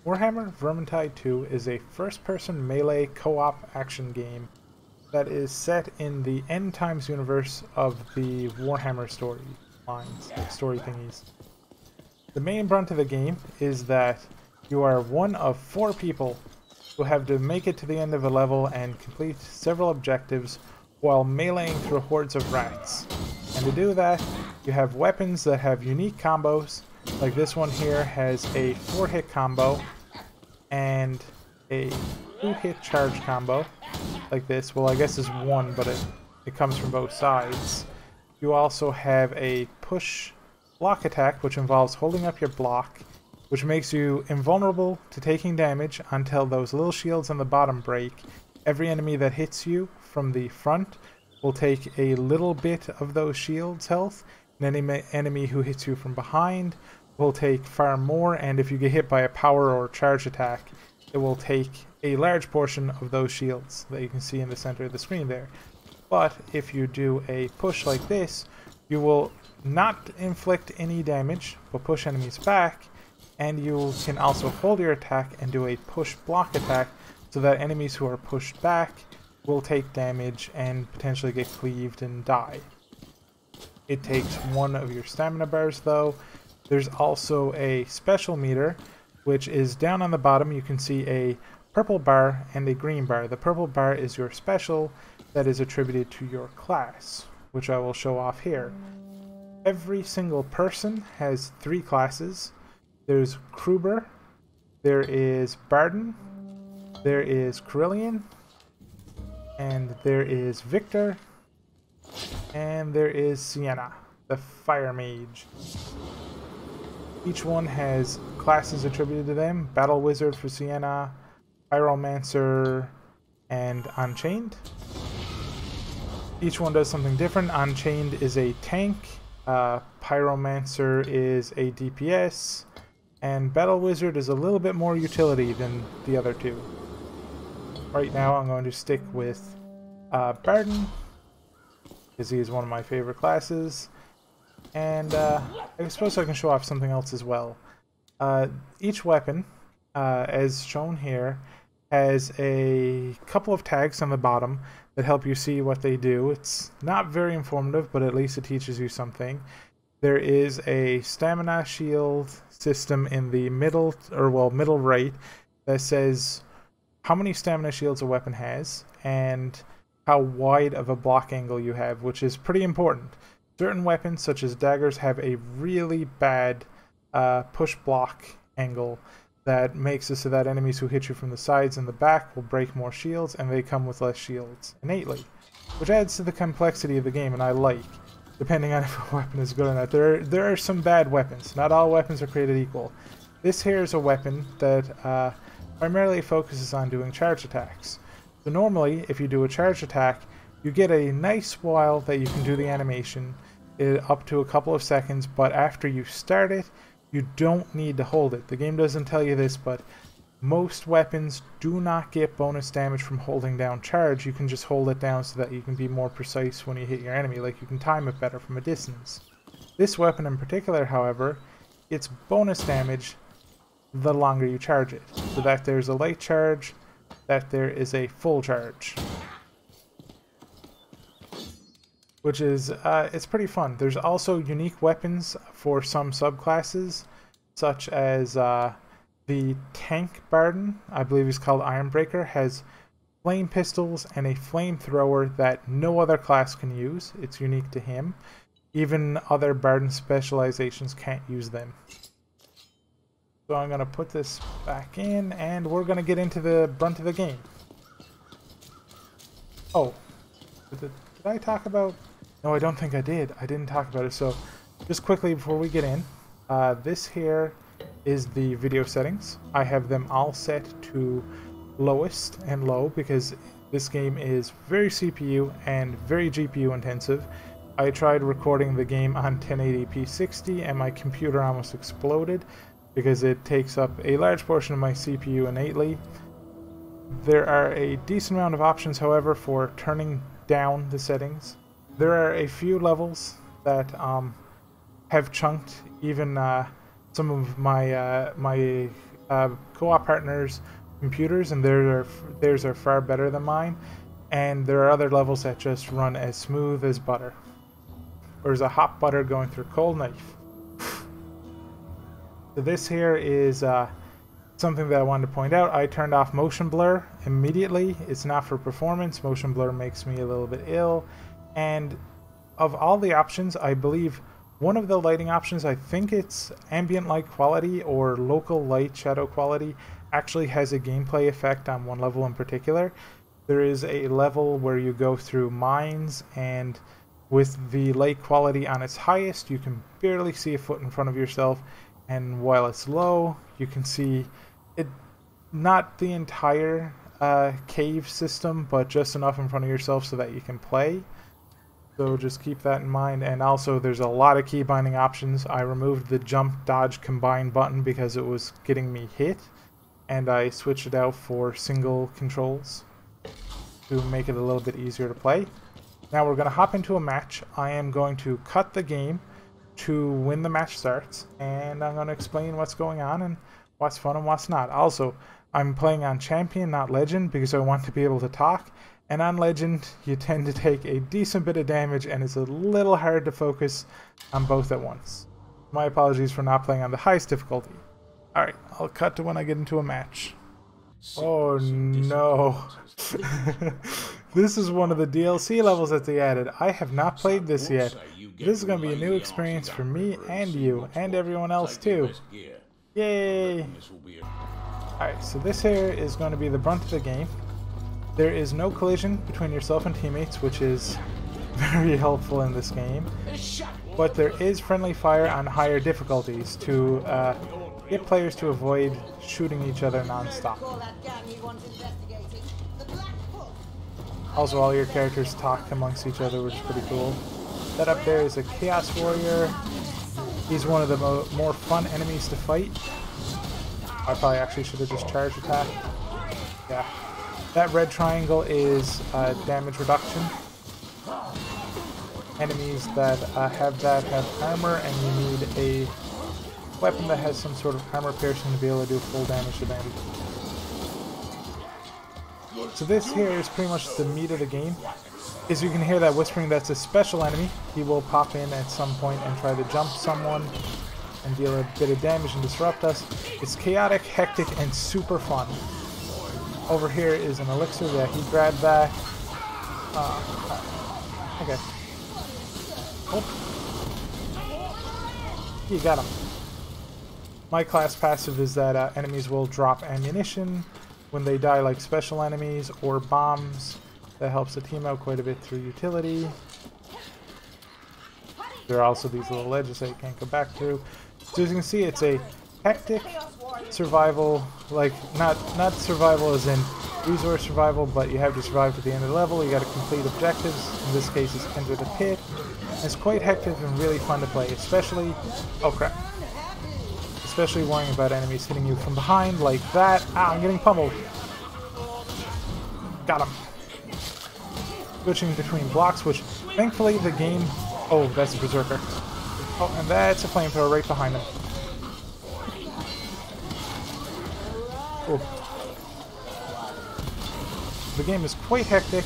Warhammer Vermintide 2 is a first-person melee co-op action game that is set in the end times universe of the Warhammer story lines, like story thingies. The main brunt of the game is that you are one of 4 people who have to make it to the end of a level and complete several objectives while meleeing through hordes of rats. And to do that, you have weapons that have unique combos, like this one here has a 4-hit combo and a 2-hit charge combo, like this. Well, I guess it's 1, but it comes from both sides. You also have a push block attack, which involves holding up your block, which makes you invulnerable to taking damage until those little shields on the bottom break. Every enemy that hits you from the front will take a little bit of those shields' health, and any enemy who hits you from behind will take far more, and if you get hit by a power or charge attack, it will take a large portion of those shields that you can see in the center of the screen there. But if you do a push like this, you will not inflict any damage, but push enemies back, and you can also hold your attack and do a push block attack so that enemies who are pushed back will take damage and potentially get cleaved and die. It takes 1 of your stamina bars though. There's also a special meter, which is down on the bottom. You can see a purple bar and a green bar. The purple bar is your special that is attributed to your class, which I will show off here. Every single person has 3 classes. There's Kruber, there is Barden, there is Carillion, and there is Victor, and there is Sienna, the Fire Mage. Each one has classes attributed to them: Battle Wizard for Sienna, Pyromancer, and Unchained. Each one does something different. Unchained is a tank, Pyromancer is a DPS, and Battle Wizard is a little bit more utility than the other 2. Right now I'm going to stick with Barden, because he is one of my favorite classes. And I suppose I can show off something else as well. Each weapon, as shown here, has a couple of tags on the bottom that help you see what they do. It's not very informative, but at least it teaches you something. There is a stamina shield system in the middle, or well, middle right, that says how many stamina shields a weapon has and how wide of a block angle you have, which is pretty important. Certain weapons, such as daggers, have a really bad push block angle that makes it so that enemies who hit you from the sides and the back will break more shields, and they come with less shields innately, which adds to the complexity of the game, and I like, depending on if a weapon is good or not. There are some bad weapons. Not all weapons are created equal. This here is a weapon that primarily focuses on doing charge attacks. So normally, if you do a charge attack, you get a nice while that you can do the animation, up to a couple of seconds, but after you start it, you don't need to hold it. The game doesn't tell you this, but most weapons do not get bonus damage from holding down charge. You can just hold it down so that you can be more precise when you hit your enemy, like you can time it better from a distance. This weapon in particular, however, gets bonus damage the longer you charge it, so that there's a light charge, that there is a full charge, which is it's pretty fun. There's also unique weapons for some subclasses, such as the tank Barden, I believe he's called Ironbreaker, has flame pistols and a flamethrower that no other class can use. It's unique to him. Even other Barden specializations can't use them. So I'm going to put this back in, and we're going to get into the brunt of the game. Oh, did I talk about... No, I don't think I did. I didn't talk about it. So just quickly before we get in, this here is the video settings. I have them all set to lowest and low because this game is very CPU and very GPU intensive. I tried recording the game on 1080p 60 and my computer almost exploded because it takes up a large portion of my CPU innately. There are a decent amount of options, however, for turning down the settings. There are a few levels that have chunked even some of my co-op partners' computers, and theirs are far better than mine. And there are other levels that just run as smooth as butter. There's a hot butter going through a cold knife. So this here is something that I wanted to point out. I turned off motion blur immediately. It's not for performance. Motion blur makes me a little bit ill. And of all the options, I believe one of the lighting options, I think it's ambient light quality or local light shadow quality, actually has a gameplay effect on one level in particular. There is a level where you go through mines, and with the light quality on its highest, you can barely see a foot in front of yourself, and while it's low, you can see it, not the entire cave system, but just enough in front of yourself so that you can play. So just keep that in mind. And also there's a lot of key binding options. I removed the jump, dodge, combine button because it was getting me hit, and I switched it out for single controls to make it a little bit easier to play. Now we're going to hop into a match. I am going to cut the game to when the match starts, and I'm going to explain what's going on and what's fun and what's not. Also, I'm playing on Champion, not Legend, because I want to be able to talk, and on Legend you tend to take a decent bit of damage, and it's a little hard to focus on both at once. My apologies for not playing on the highest difficulty. Alright, I'll cut to when I get into a match. Oh no. This is one of the DLC levels that they added. I have not played this yet. This is going to be a new experience for me and you, and everyone else too. Yay! Alright, so this here is going to be the brunt of the game. There is no collision between yourself and teammates, which is very helpful in this game. But there is friendly fire on higher difficulties to get players to avoid shooting each other non-stop. Also, all your characters talk amongst each other, which is pretty cool. That up there is a Chaos Warrior. He's one of the more fun enemies to fight. I probably actually should have just charge attack. Yeah. That red triangle is damage reduction. Enemies that have that have armor, and you need a weapon that has some sort of armor piercing to be able to do full damage to them. So this here is pretty much the meat of the game. As you can hear that whispering, that's a special enemy. He will pop in at some point and try to jump someone and deal a bit of damage and disrupt us. It's chaotic, hectic, and super fun. Over here is an elixir. Yeah, he grabbed that. Okay. Oh. You got him. My class passive is that enemies will drop ammunition when they die, like special enemies or bombs. That helps the team out quite a bit through utility. There are also these little ledges that you can't go back through. So as you can see, it's a hectic survival, like not survival as in resource survival, but you have to survive to the end of the level. You got to complete objectives. In this case, it's enter the pit. It's quite hectic and really fun to play, especially, oh crap, especially worrying about enemies hitting you from behind like that. Ah, I'm getting pummeled. Got him. Switching between blocks, which thankfully the game, oh, that's a berserker. Oh, and that's a flamethrower right behind him. Oh. The game is quite hectic,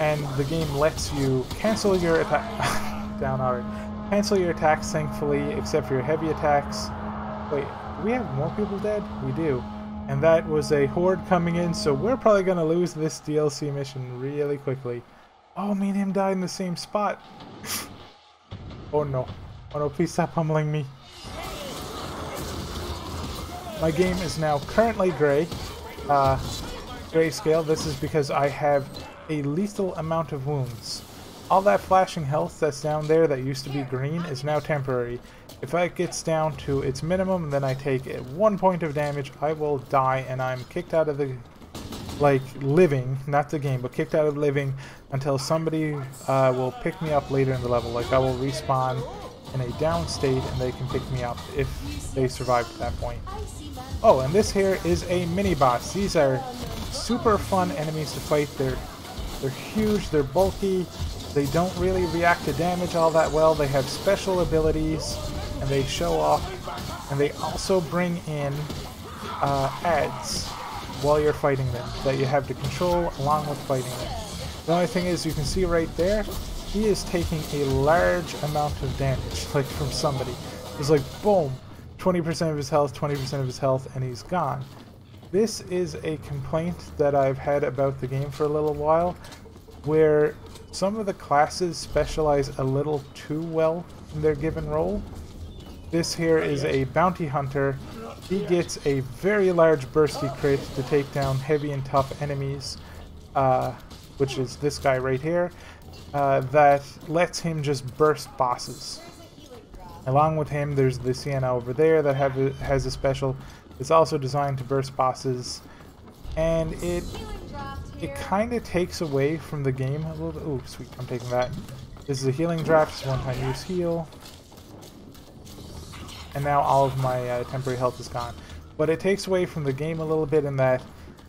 and the game lets you cancel your attack. Down already. Cancel your attacks, thankfully, except for your heavy attacks. Wait, do we have more people dead? We do. And that was a horde coming in, so we're probably going to lose this DLC mission really quickly. Oh, me and him died in the same spot. Oh no. Oh no, please stop pummeling me. My game is now currently gray. Grayscale. This is because I have a lethal amount of wounds. All that flashing health that's down there that used to be green is now temporary. If it gets down to its minimum, then I take 1 point of damage, I will die, and I'm kicked out of the, like, living, not the game, but kicked out of living until somebody will pick me up later in the level. Like, I will respawn in a down state, and they can pick me up if they survive to that point. Oh, and this here is a mini-boss. These are super fun enemies to fight. They're huge, they're bulky, they don't really react to damage all that well. They have special abilities, and they show off, and they also bring in ads while you're fighting them that you have to control along with fighting them. The only thing is, you can see right there, he is taking a large amount of damage, like from somebody. It's like, boom, 20% of his health, 20% of his health, and he's gone. This is a complaint that I've had about the game for a little while, where some of the classes specialize a little too well in their given role. This here is a bounty hunter. He gets a very large bursty crit to take down heavy and tough enemies, which is this guy right here, that lets him just burst bosses. Along with him, there's the Sienna over there that has a special. It's also designed to burst bosses, and it kind of takes away from the game a little bit. Ooh, sweet, I'm taking that. This is a healing draft, it's one-time use heal. And now all of my temporary health is gone. But it takes away from the game a little bit in that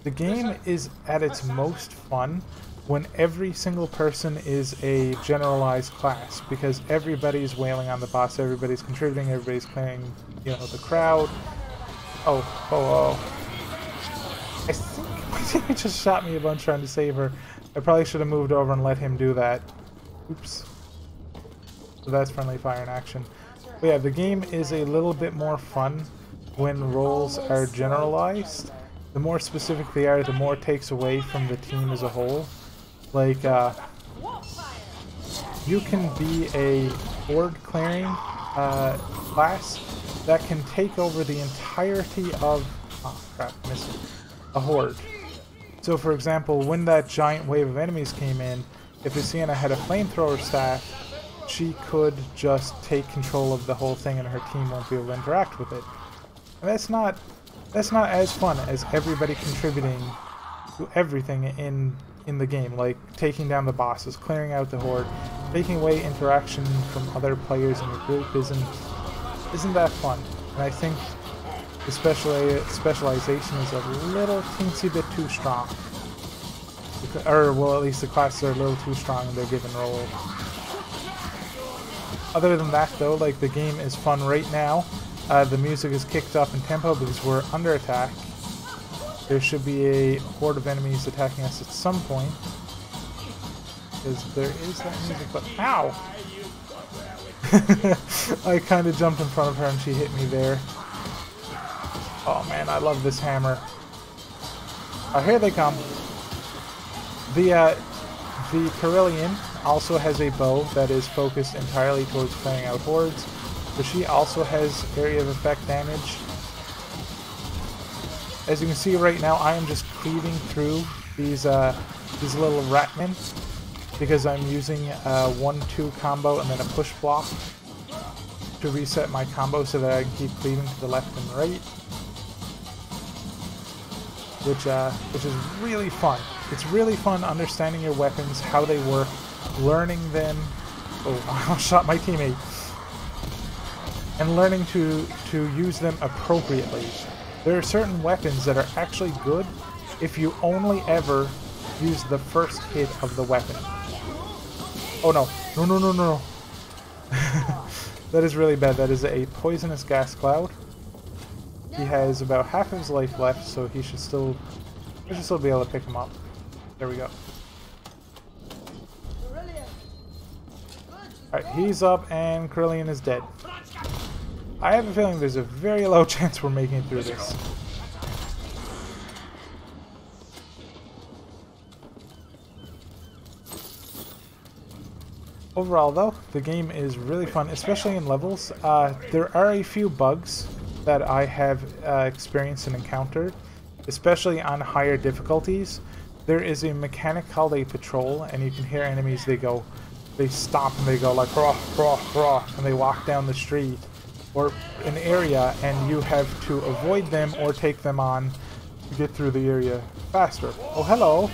the game is at its most fun when every single person is a generalized class, because everybody's wailing on the boss, everybody's contributing, everybody's clearing, you know, the crowd. Oh. I think he just shot me a bunch trying to save her. I probably should have moved over and let him do that. Oops. So that's friendly fire in action. But yeah, the game is a little bit more fun when roles are generalized. The more specific they are, the more it takes away from the team as a whole. Like, you can be a horde clearing class that can take over the entirety of... Oh crap, missed it. A horde. So for example, when that giant wave of enemies came in, if the Sienna had a flamethrower staff, she could just take control of the whole thing and her team won't be able to interact with it. And that's not as fun as everybody contributing to everything in the game, like taking down the bosses, clearing out the horde, taking away interaction from other players in your group isn't that fun. And I think the specialization is a little teensy bit too strong. Or, well, at least the classes are a little too strong in their given role. Other than that, though, like, the game is fun right now. The music is kicked up in tempo because we're under attack. There should be a horde of enemies attacking us at some point. Because there is that music, but ow! I kind of jumped in front of her and she hit me there. Oh man, I love this hammer. Oh, here they come. The Carillion also has a bow that is focused entirely towards clearing out hordes, but she also has area of effect damage. As you can see right now, I am just cleaving through these little ratmen because I'm using a 1-2 combo and then a push block to reset my combo so that I can keep cleaving to the left and right, which is really fun. It's really fun understanding your weapons, how they work, learning them. Oh, I almost shot my teammate. And learning to use them appropriately. There are certain weapons that are actually good if you only ever use the first hit of the weapon. Oh no. No. That is really bad. That is a poisonous gas cloud. He has about half of his life left, so he should still be able to pick him up. There we go. Alright, he's up and Carillion is dead. I have a feeling there's a very low chance we're making it through this. Overall though, the game is really fun, especially in levels. There are a few bugs that I have experienced and encountered, especially on higher difficulties. There is a mechanic called a patrol, and you can hear enemies, they stop and they go like rah, rah, rah, and they walk down the street or an area, and you have to avoid them or take them on to get through the area faster. Oh, hello!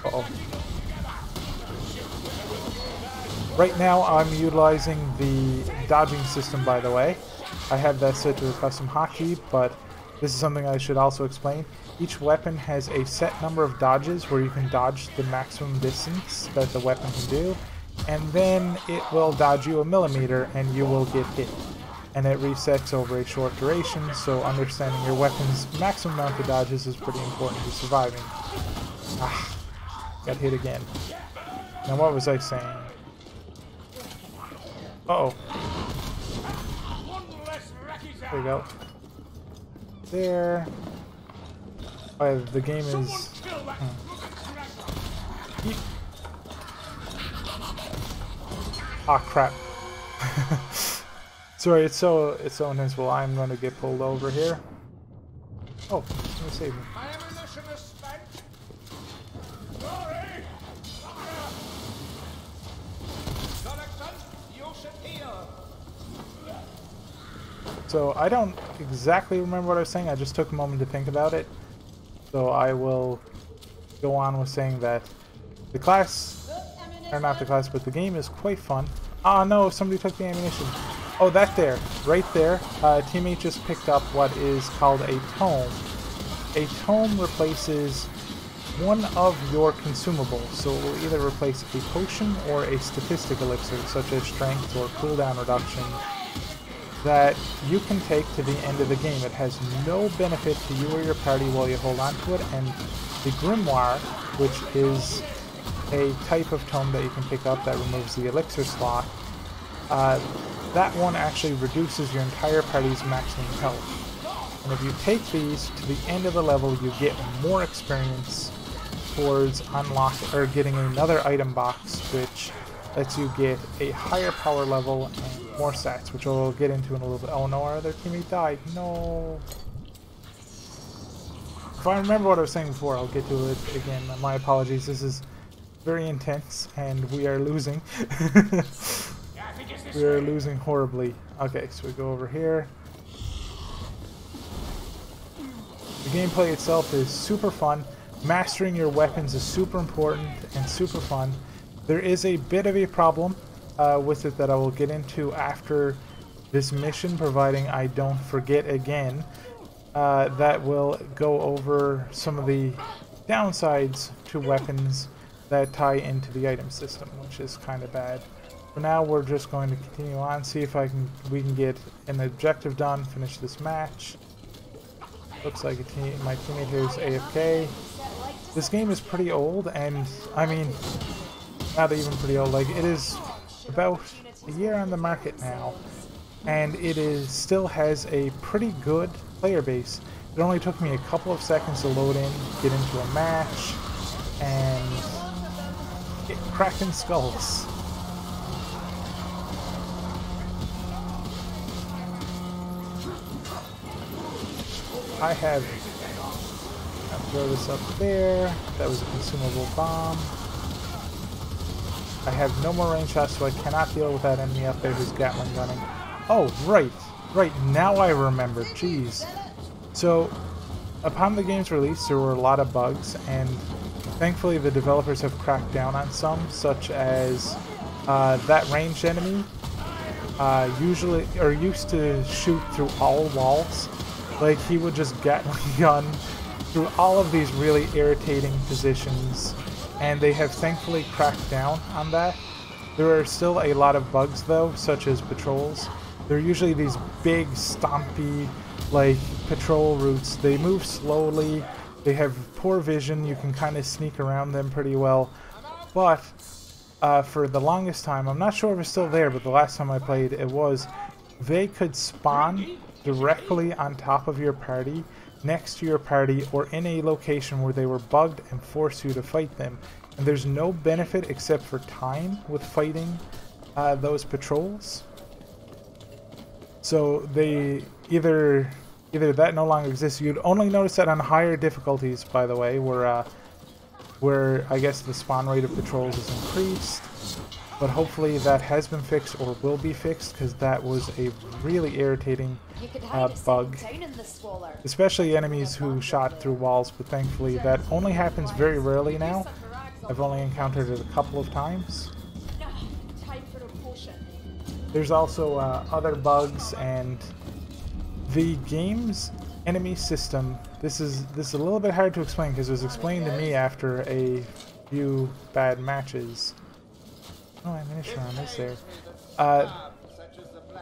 Uh-oh. Right now I'm utilizing the dodging system, by the way. I have that set to a custom hotkey, but this is something I should also explain. Each weapon has a set number of dodges where you can dodge the maximum distance that the weapon can do, and then it will dodge you a millimeter and you will get hit. and it resets over a short duration, so understanding your weapon's maximum amount of dodges is pretty important to surviving. Ah, got hit again. Now what was I saying? Uh-oh. There we go. There. Oh, yeah, the game is... Ah, crap. Sorry, it's so invincible. I'm going to get pulled over here. Oh, let me save me. So I don't exactly remember what I was saying. I just took a moment to think about it. So I will go on with saying that the class, or not the class, but the game is quite fun. Ah, no, somebody took the ammunition. Oh, that there, right there. Teammate just picked up what is called a tome. A tome replaces one of your consumables, so it will either replace a potion or a statistic elixir, such as strength or cooldown reduction, that you can take to the end of the game. It has no benefit to you or your party while you hold on to it, and the grimoire, which is a type of tome that you can pick up that removes the elixir slot, that one actually reduces your entire party's maximum health. And if you take these to the end of the level, you get more experience towards getting another item box, which lets you get a higher power level and more stats, which we'll get into in a little bit. Oh no, our other teammate died. No. If I remember what I was saying before, I'll get to it again. My apologies. This is very intense, and we are losing. We are losing horribly. Okay, so we go over here. The gameplay itself is super fun. Mastering your weapons is super important and super fun. There is a bit of a problem with it that I will get into after this mission, providing I don't forget again. That will go over some of the downsides to weapons that tie into the item system, which is kind of bad. For now, we're just going to continue on, see if we can get an objective done, finish this match. Looks like my teammate here is AFK. This game is pretty old, and I mean, not even pretty old. Like, it is about a year on the market now, and it still has a pretty good player base. It only took me a couple of seconds to load in, get into a match, and get cracking skulls. I'll throw this up there. That was a consumable bomb. I have no more range shots, so I cannot deal with that enemy up there who's Gatling gunning. Oh, right. Now I remember. Jeez. So, upon the game's release, there were a lot of bugs, and thankfully the developers have cracked down on some, such as that ranged enemy used to shoot through all walls. Like, he would just Gatling gun through all of these really irritating positions, and they have thankfully cracked down on that. There are still a lot of bugs though, such as patrols. They're usually these big, stompy, like, patrol routes. They move slowly, they have poor vision, you can kind of sneak around them pretty well. But, for the longest time, I'm not sure if it's still there, but the last time I played, they could spawn directly on top of your party, next to your party, or in a location where they were bugged and force you to fight them. And there's no benefit except for time with fighting those patrols. So they either that no longer exists. You'd only notice that on higher difficulties, by the way, where I guess the spawn rate of patrols is increased. But hopefully that has been fixed or will be fixed, because that was a really irritating bug. Especially enemies who shot through walls, but thankfully that only happens very rarely now. I've only encountered it a couple of times. There's also other bugs, and the game's enemy system, this is a little bit hard to explain because it was explained to me after a few bad matches. Oh, ammunition on this there.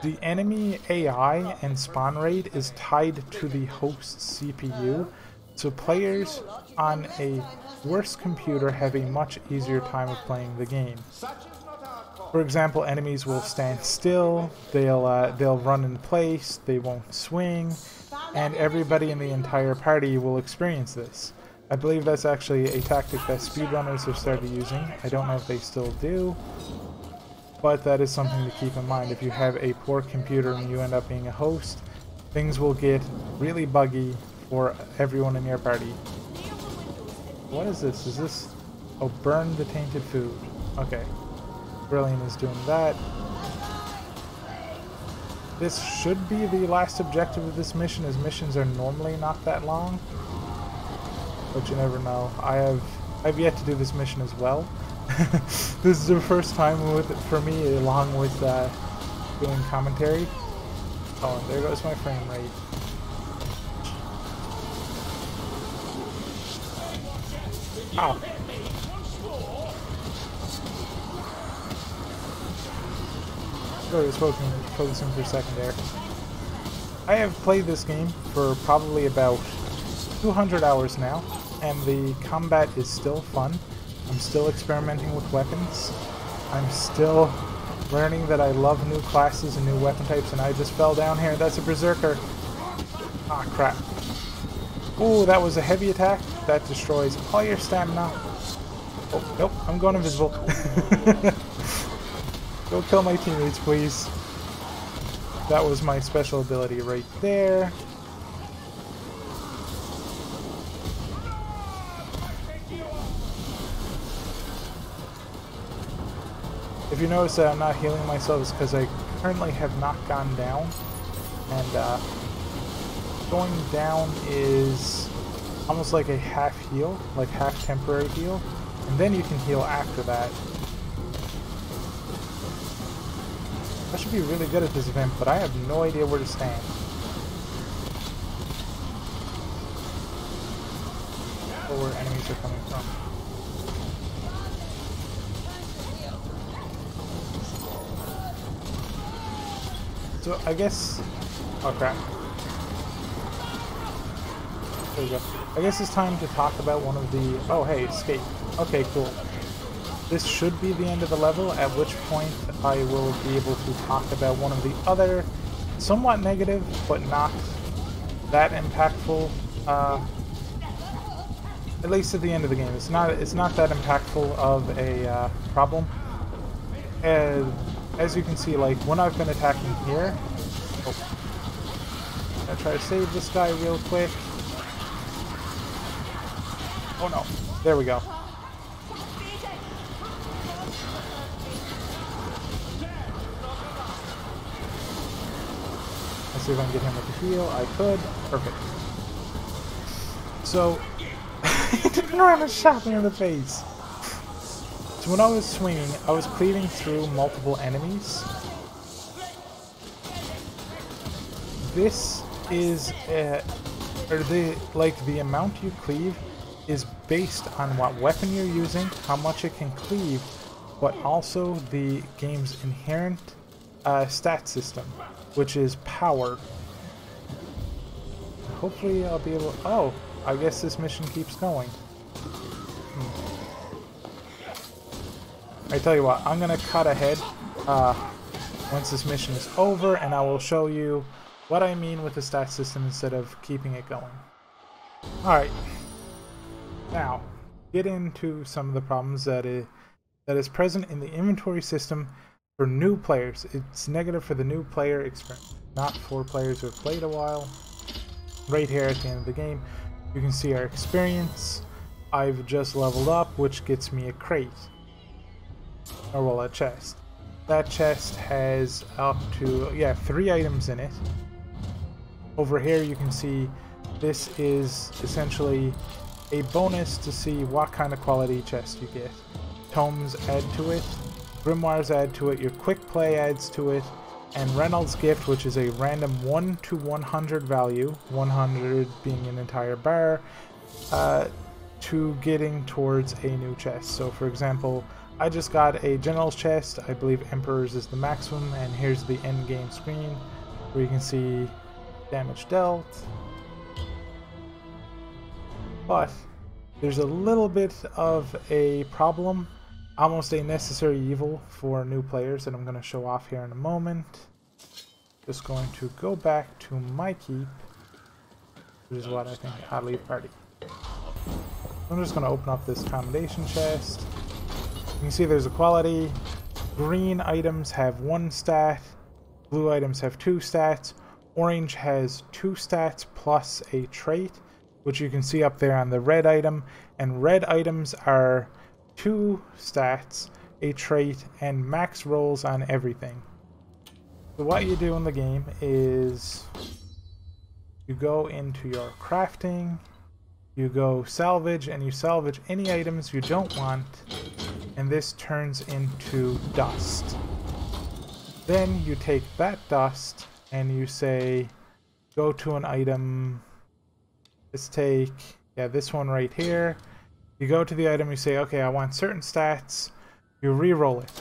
The enemy AI and spawn rate is tied to the host's CPU, so players on a worse computer have a much easier time of playing the game. For example, enemies will stand still, they'll run in place, they won't swing, and everybody in the entire party will experience this. I believe that's actually a tactic that speedrunners have started using. I don't know if they still do, but that is something to keep in mind. If you have a poor computer and you end up being a host, things will get really buggy for everyone in your party. What is this? Is this... Oh, burn the tainted food. Okay. Brilliant is doing that. This should be the last objective of this mission, as missions are normally not that long. But you never know. I've yet to do this mission as well. This is the first time for me, along with doing commentary. Oh, and there goes my frame rate. Ow. Sorry, I was focusing for a second there. I have played this game for probably about 200 hours now, and the combat is still fun. I'm still experimenting with weapons. I'm still learning that I love new classes and new weapon types, and I just fell down here. That's a berserker. Ah, crap. Ooh, that was a heavy attack. That destroys all your stamina. Oh, nope, I'm going invisible. Go kill my teammates, please. That was my special ability right there. If you notice that I'm not healing myself, it's because I currently have not gone down. And going down is almost like a half heal, like half temporary heal. And then you can heal after that. I should be really good at this event, but I have no idea where to stand. Or where enemies are coming from. So I guess... Oh crap. There we go. I guess it's time to talk about one of the... Oh hey, escape. Okay, cool. This should be the end of the level, at which point I will be able to talk about one of the other somewhat negative, but not that impactful, at least at the end of the game. It's not that impactful of a problem. As you can see, like, when I've been attacking here... Oh. I'm gonna try to save this guy real quick. Oh no. There we go. Let's see if I can get him with the heal. I could. Perfect. So, he turned around and shot me in the face. So when I was swinging, I was cleaving through multiple enemies. This is, the amount you cleave is based on what weapon you're using, how much it can cleave, but also the game's inherent stat system, which is power. Hopefully I'll be able... Oh, I guess this mission keeps going. I tell you what, I'm gonna cut ahead once this mission is over, and I will show you what I mean with the stat system instead of keeping it going. Alright, now get into some of the problems that is present in the inventory system for new players. It's negative for the new player experience, not for players who have played a while. Right here at the end of the game, you can see our experience. I've just leveled up, which gets me a crate. Or well, a chest. That chest has up to, 3 items in it. Over here you can see this is essentially a bonus to see what kind of quality chest you get. Tomes add to it, grimoires add to it, your quick play adds to it, and Reynolds gift, which is a random 1 to 100 value, 100 being an entire bar, to getting towards a new chest. So for example, I just got a general's chest. I believe Emperor's is the maximum, and here's the end game screen where you can see damage dealt. But there's a little bit of a problem, almost a necessary evil for new players that I'm going to show off here in a moment. Just going to go back to my keep, which is what I think I'll leave party. I'm just going to open up this commendation chest. You can see there's equality. Green items have 1 stat, blue items have 2 stats, orange has 2 stats plus a trait, which you can see up there on the red item, and red items are 2 stats, a trait, and max rolls on everything. So what you do in the game is you go into your crafting, you go salvage, and you salvage any items you don't want, and this turns into dust. Then you take that dust and you say, go to an item. Let's take, this one right here. You go to the item, you say, okay, I want certain stats. You re-roll it.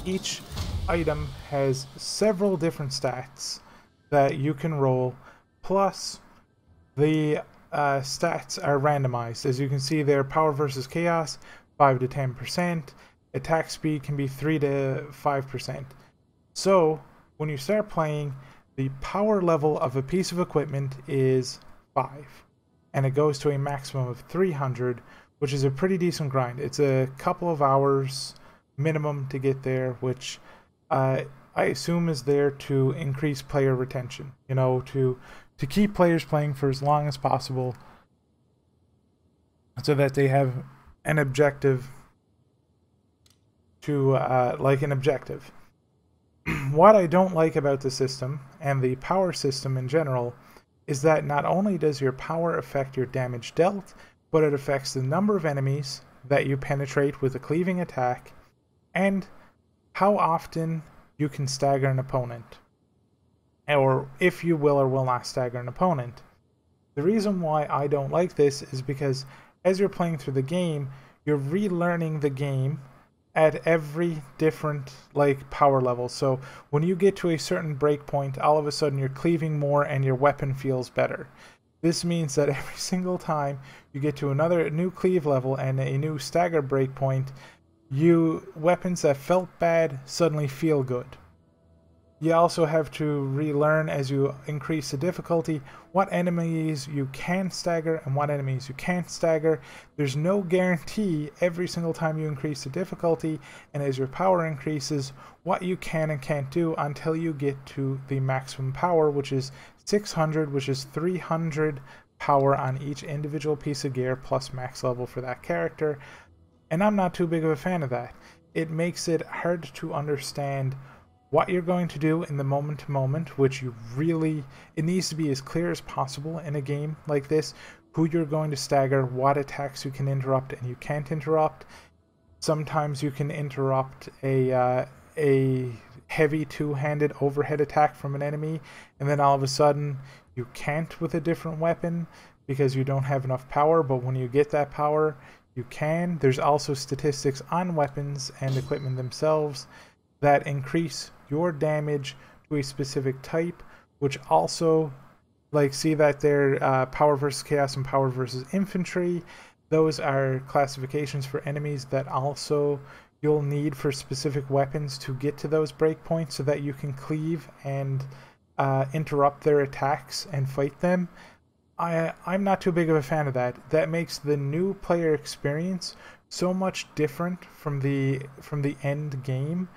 Each item has several different stats that you can roll, plus the stats are randomized. As you can see there, power versus chaos, 5 to 10%. Attack speed can be 3 to 5%. So, when you start playing, the power level of a piece of equipment is 5, and it goes to a maximum of 300, which is a pretty decent grind. It's a couple of hours minimum to get there, which I assume is there to increase player retention, you know, to keep players playing for as long as possible so that they have an objective to, like an objective. What I don't like about the system, and the power system in general, is that not only does your power affect your damage dealt, but it affects the number of enemies that you penetrate with a cleaving attack, and how often you can stagger an opponent, or if you will or will not stagger an opponent. The reason why I don't like this is because as you're playing through the game, you're relearning the game at every different power level. So when you get to a certain breakpoint, all of a sudden you're cleaving more and your weapon feels better. This means that every single time you get to another new cleave level and a new stagger breakpoint, weapons that felt bad suddenly feel good. You also have to relearn, as you increase the difficulty, what enemies you can stagger and what enemies you can't stagger. There's no guarantee every single time you increase the difficulty, and as your power increases, what you can and can't do until you get to the maximum power, which is 600, which is 300 power on each individual piece of gear plus max level for that character. And I'm not too big of a fan of that. It makes it hard to understand what you're going to do in the moment to moment, which it needs to be as clear as possible in a game like this, who you're going to stagger, what attacks you can interrupt and you can't interrupt. Sometimes you can interrupt a heavy two-handed overhead attack from an enemy, and then all of a sudden you can't with a different weapon because you don't have enough power, but when you get that power, you can. There's also statistics on weapons and equipment themselves that increase your damage to a specific type, which also, see that there, power versus chaos and power versus infantry. Those are classifications for enemies that also you'll need for specific weapons to get to those breakpoints so that you can cleave and interrupt their attacks and fight them. I'm not too big of a fan of that. That makes the new player experience so much different from the end game.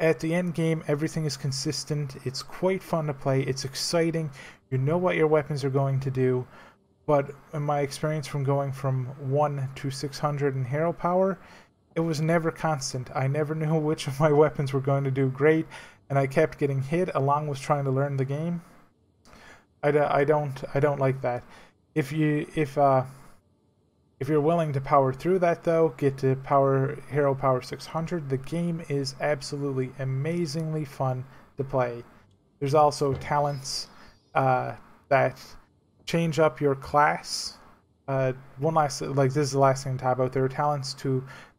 At the end game, everything is consistent. It's quite fun to play. It's exciting. You know what your weapons are going to do. But in my experience from going from 1 to 600 in hero power, it was never constant. I never knew which of my weapons were going to do great, and I kept getting hit along with trying to learn the game. I don't like that. If you're willing to power through that, though, get to hero power 600, the game is absolutely amazingly fun to play. There's also talents that change up your class one last, like, this is the last thing to talk about. There are talents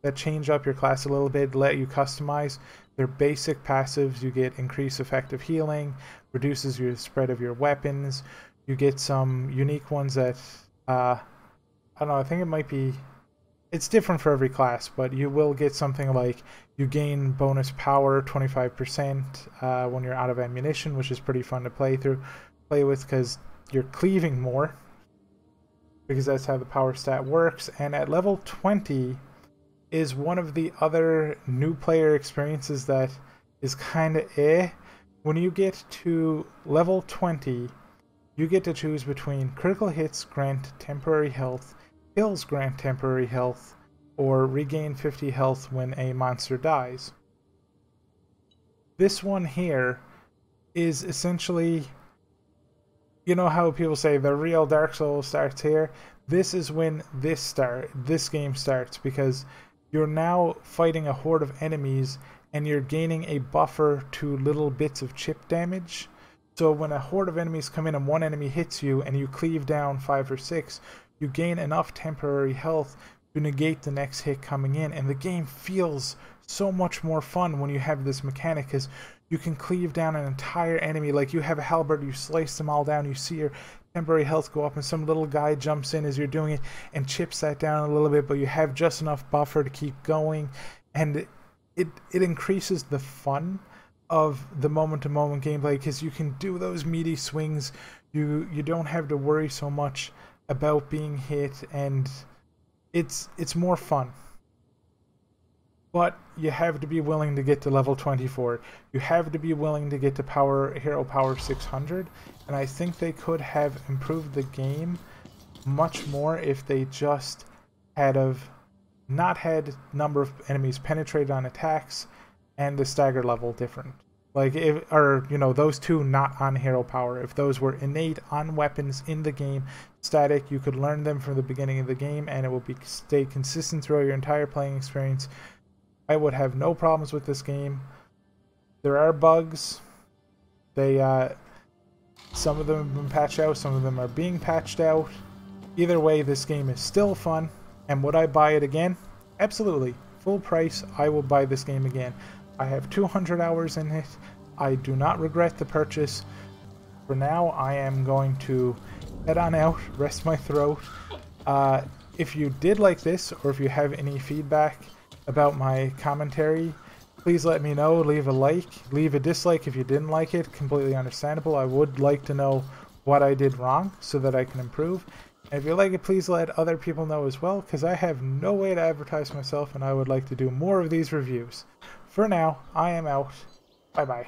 that change up your class a little bit, let you customize. They're basic passives. You get increased effective healing, reduces your spread of your weapons. You get some unique ones that, I don't know, I think it might be, it's different for every class, but you will get something like you gain bonus power 25% when you're out of ammunition, which is pretty fun to play with because you're cleaving more, because that's how the power stat works. And at level 20 is one of the other new player experiences that is kind of When you get to level 20, you get to choose between critical hits grant temporary health, kills grant temporary health, or regain 50 health when a monster dies. This one here is essentially, you know how people say the real Dark Souls starts here? This is when this game starts, because you're now fighting a horde of enemies and you're gaining a buffer to little bits of chip damage. So when a horde of enemies come in and one enemy hits you and you cleave down 5 or 6, you gain enough temporary health to negate the next hit coming in. And the game feels so much more fun when you have this mechanic, because you can cleave down an entire enemy. Like, you have a halberd, you slice them all down, you see your temporary health go up, and some little guy jumps in as you're doing it and chips that down a little bit, but you have just enough buffer to keep going. And it increases the fun of the moment-to-moment gameplay, because you can do those meaty swings. You don't have to worry so much about being hit, and it's more fun. But you have to be willing to get to level 24. You have to be willing to get to hero power 600, and I think they could have improved the game much more if they just not had number of enemies penetrated on attacks and the stagger level different. Like, those two not on hero power. If those were innate on weapons in the game, static, you could learn them from the beginning of the game and it will stay consistent throughout your entire playing experience. I would have no problems with this game. There are bugs. Some of them have been patched out, some of them are being patched out. Either way, this game is still fun. And would I buy it again? Absolutely. Full price, I will buy this game again. I have 200 hours in it. I do not regret the purchase. For now, I am going to head on out, rest my throat. If you did like this, or if you have any feedback about my commentary, please let me know. Leave a like, leave a dislike if you didn't like it. Completely understandable. I would like to know what I did wrong so that I can improve. And if you like it, please let other people know as well, because I have no way to advertise myself and I would like to do more of these reviews. For now, I am out. Bye-bye.